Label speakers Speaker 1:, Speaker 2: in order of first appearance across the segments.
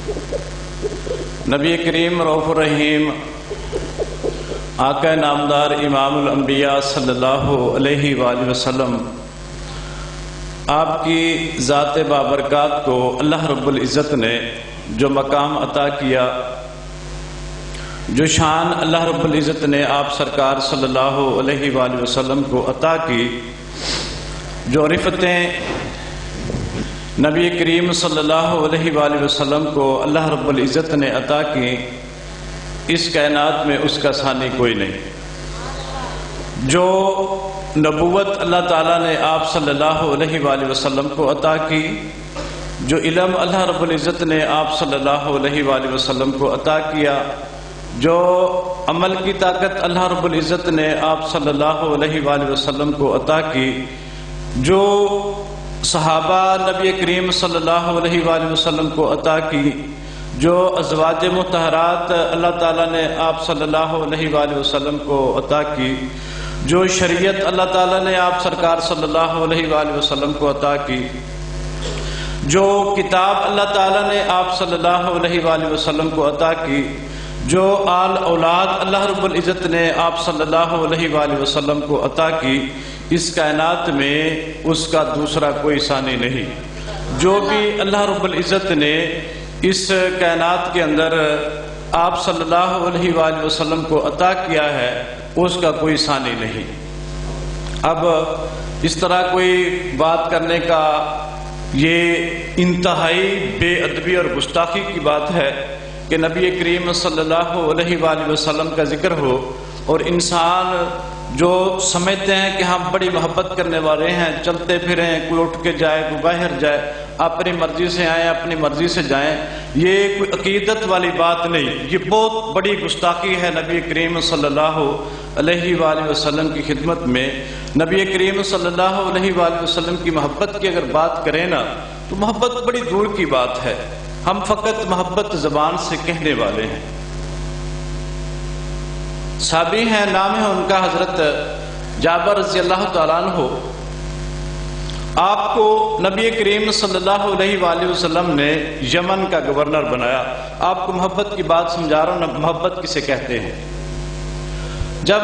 Speaker 1: نبی کریم رؤوف الرحیم آقا نامدار امام الانبیاء صلی اللہ علیہ وآلہ وسلم، آپ کی ذات بابرکات کو اللہ رب العزت نے جو مقام عطا کیا، جو شان اللہ رب العزت نے آپ سرکار صلی اللہ علیہ وآلہ وسلم کو عطا کی، جو رفتیں نبی کریم صلی اللہ علیہ وآلہ وسلم کو اللہ رب العزت نے عطا کی، اس کائنات میں اس کا ثانی کوئی نہیں۔ جو نبوت اللہ تعالیٰ نے آپ صلی اللہ علیہ وآلہ وسلم کو عطا کی، جو علم اللہ رب العزت نے آپ صلی اللہ علیہ وآلہ وسلم کو عطا کیا، جو عمل کی طاقت اللہ رب العزت نے آپ صلی اللہ علیہ وآلہ وسلم کو عطا کی، جو صحابہ نبی کریم صلی اللہ علیہ وآلہ وسلم کو عطا کی، جو ازواج مطہرات اللہ تعالیٰ نے آپ صلی اللہ علیہ وآلہ وسلم کو عطا کی، جو شریعت اللہ تعالیٰ نے آپ سرکار صلی اللہ علیہ وآلہ وسلم کو عطا کی، جو کتاب اللہ تعالیٰ نے آپ صلی اللہ علیہ وآلہ وسلم کو عطا کی، جو آل اولاد اللہ رب العزت نے آپ صلی اللہ علیہ وآلہ وسلم کو عطا کی، اس کائنات میں اس کا دوسرا کوئی ثانی نہیں۔ جو بھی اللہ رب العزت نے اس کائنات کے اندر آپ صلی اللہ علیہ وآلہ وسلم کو عطا کیا ہے، اس کا کوئی ثانی نہیں۔ اب اس طرح کوئی بات کرنے کا یہ انتہائی بے ادبی اور گستاخی کی بات ہے کہ نبی کریم صلی اللہ علیہ وآلہ وسلم کا ذکر ہو اور انسان جو سمجھتے ہیں کہ ہم بڑی محبت کرنے والے ہیں، چلتے پھریں، کوئی اٹھ کے جائے، کوئی باہر جائے، اپنی مرضی سے آئیں، اپنی مرضی سے جائیں، یہ کوئی عقیدت والی بات نہیں، یہ بہت بڑی گستاخی ہے نبی کریم صلی اللہ علیہ وآلہ وسلم کی خدمت میں۔ نبی کریم صلی اللہ علیہ وآلہ وسلم کی محبت کی اگر بات کریں نا تو محبت بڑی دور کی بات ہے، ہم فقط محبت زبان سے کہنے والے ہیں۔ صحابی ہیں، نام ہے ان کا حضرت جابر رضی اللہ تعالیٰ عنہ۔ آپ کو نبی کریم صلی اللہ علیہ وآلہ وسلم نے یمن کا گورنر بنایا۔ آپ کو محبت کی بات سمجھا رہا ہوں، محبت کسے کہتے ہیں۔ جب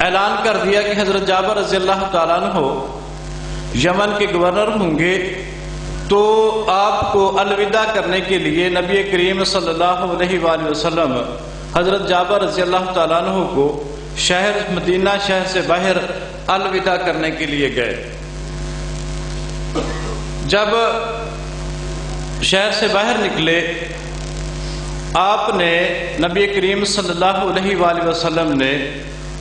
Speaker 1: اعلان کر دیا کہ حضرت جابر رضی اللہ تعالیٰ عنہ یمن کے گورنر ہوں گے، تو آپ کو الوداع کرنے کے لیے نبی کریم صلی اللہ علیہ وآلہ وسلم حضرت جابر رضی اللہ تعالیٰ عنہ کو شہر مدینہ شہر سے باہر الوداع کرنے کے لیے گئے۔ جب شہر سے باہر نکلے، آپ نے نبی کریم صلی اللہ علیہ وآلہ وسلم نے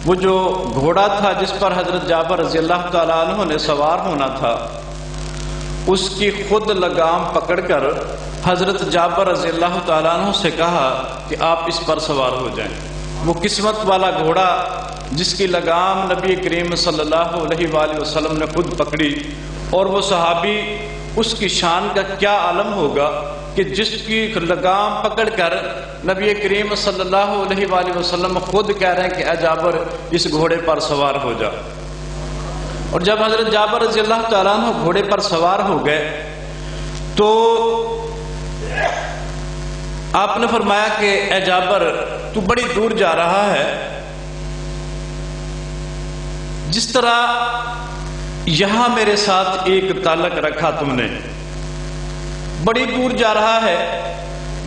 Speaker 1: وہ جو گھوڑا تھا جس پر حضرت جابر رضی اللہ تعالیٰ عنہ نے سوار ہونا تھا، اس کی خود لگام پکڑ کر حضرت جابر رضی اللہ تعالیٰ عنہ سے کہا کہ آپ اس پر سوار ہو جائیں۔ وہ قسمت والا گھوڑا جس کی لگام نبی کریم صلی اللہ علیہ وآلہ وسلم نے خود پکڑی، اور وہ صحابی، اس کی شان کا کیا عالم ہوگا کہ جس کی لگام پکڑ کر نبی کریم صلی اللہ علیہ وآلہ وسلم خود کہہ رہے ہیں کہ اے جابر اس گھوڑے پر سوار ہو جا۔ اور جب حضرت جابر رضی اللہ تعالیٰ عنہ گھوڑے پر سوار ہو گئے تو آپ نے فرمایا کہ اے جابر تو بڑی دور جا رہا ہے، جس طرح یہاں میرے ساتھ ایک تعلق رکھا تم نے، بڑی دور جا رہا ہے،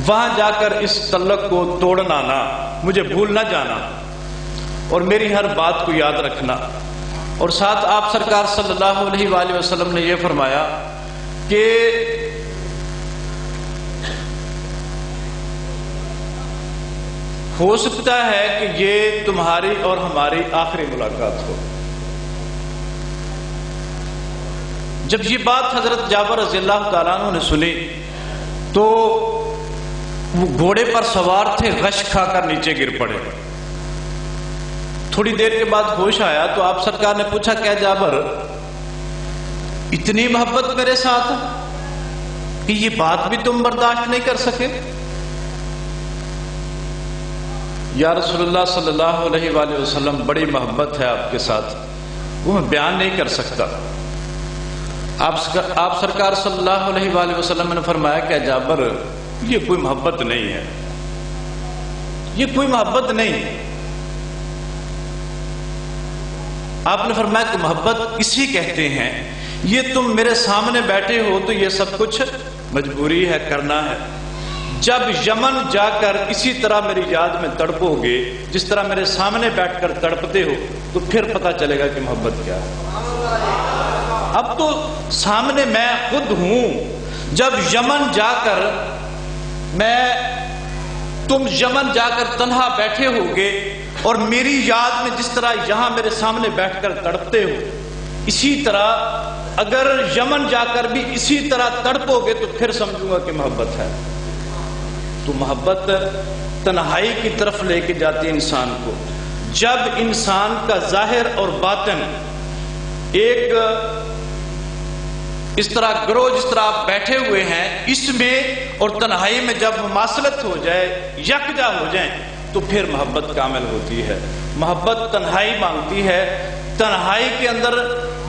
Speaker 1: وہاں جا کر اس تعلق کو توڑنا نہ، مجھے بھول نہ جانا اور میری ہر بات کو یاد رکھنا۔ اور ساتھ آپ سرکار صلی اللہ علیہ وآلہ وسلم نے یہ فرمایا کہ ہو سکتا ہے کہ یہ تمہاری اور ہماری آخری ملاقات ہو۔ جب یہ بات حضرت جابر رضی اللہ تعالیٰ عنہ نے سنی تو وہ گھوڑے پر سوار تھے، غش کھا کر نیچے گر پڑے۔ تھوڑی دیر کے بعد ہوش آیا تو آپ سرکار نے پوچھا کہ جابر اتنی محبت میرے ساتھ کہ یہ بات بھی تم برداشت نہیں کر سکے؟ یا رسول اللہ صلی اللہ علیہ وآلہ وسلم بڑی محبت ہے آپ کے ساتھ، وہ میں بیان نہیں کر سکتا۔ آپ سرکار صلی اللہ علیہ وآلہ وسلم نے فرمایا کہ جابر یہ کوئی محبت نہیں ہے، یہ کوئی محبت نہیں۔ آپ نے فرمایا کہ محبت اسی کہتے ہیں، یہ تم میرے سامنے بیٹھے ہو تو یہ سب کچھ مجبوری ہے، کرنا ہے۔ جب یمن جا کر اسی طرح میری یاد میں تڑپو گے جس طرح میرے سامنے بیٹھ کر تڑپتے ہو تو پھر پتہ چلے گا کہ محبت کیا ہے۔ اب تو سامنے میں خود ہوں، جب یمن جا کر تم یمن جا کر تنہا بیٹھے ہوگے اور میری یاد میں جس طرح یہاں میرے سامنے بیٹھ کر تڑپتے ہو، اسی طرح اگر یمن جا کر بھی اسی طرح تڑپو گے تو پھر سمجھوں گا کہ محبت ہے۔ تو محبت تنہائی کی طرف لے کے جاتی ہے انسان کو۔ جب انسان کا ظاہر اور باطن ایک اس طرح گروہ جس طرح آپ بیٹھے ہوئے ہیں، اس میں اور تنہائی میں جب مماثلت ہو جائے، یکجا ہو جائیں، تو پھر محبت کامل ہوتی ہے۔ محبت تنہائی مانگتی ہے۔ تنہائی کے اندر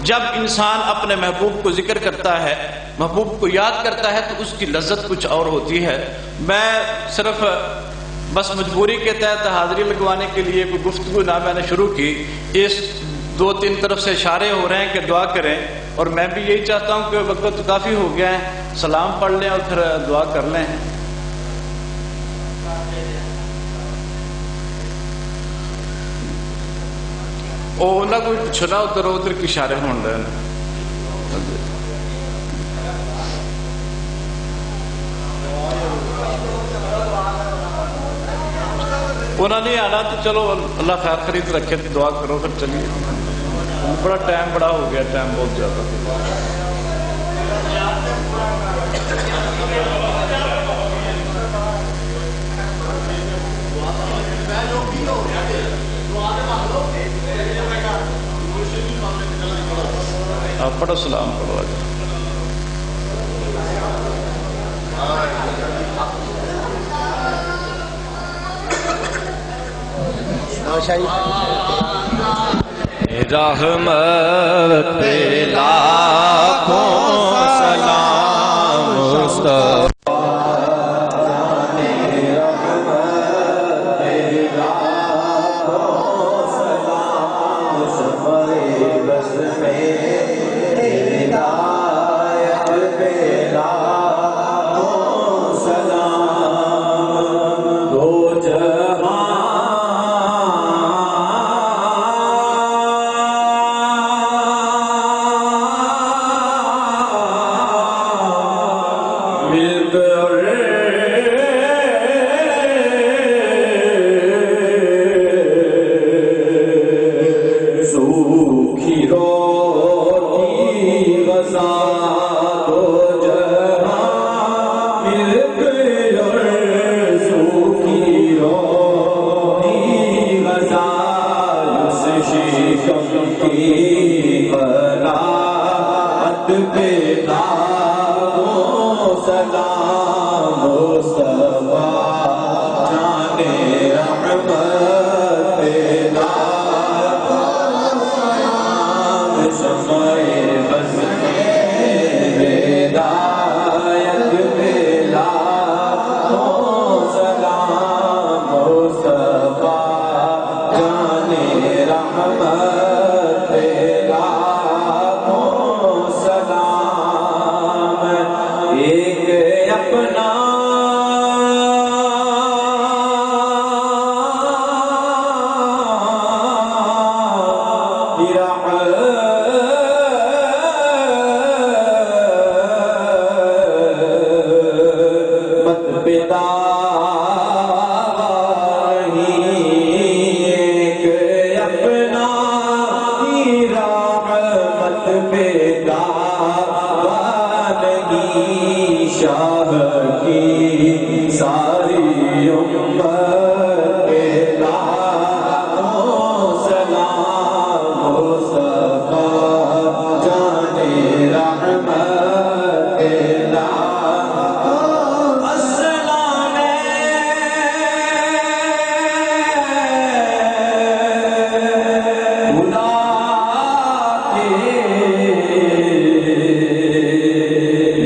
Speaker 1: جب انسان اپنے محبوب کو ذکر کرتا ہے، محبوب کو یاد کرتا ہے، تو اس کی لذت کچھ اور ہوتی ہے۔ میں صرف بس مجبوری کے تحت حاضری لگوانے کے لیے کوئی گفتگو نہ میں نے شروع کی، اس 2-3 طرف سے اشارے ہو رہے ہیں کہ دعا کریں، اور میں بھی یہی چاہتا ہوں کہ وقت کافی ہو گیا ہے، سلام پڑھ لیں اور پھر دعا کر لیں۔ او نہ کوئی پچھنا ادھر کی اشارے ہون رہے ہیں۔ انہوں نے آنا تو چلو اللہ خیر خرید رکھے، دعا کرو پھر چلیے۔ بڑا ٹائم بڑا ہو گیا، ٹائم بہت زیادہ۔ آپ پڑھو، سلام پڑھو آج۔
Speaker 2: رحمت پہ لاکھوں سلام مصطفیٰ۔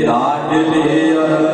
Speaker 3: لاڈلی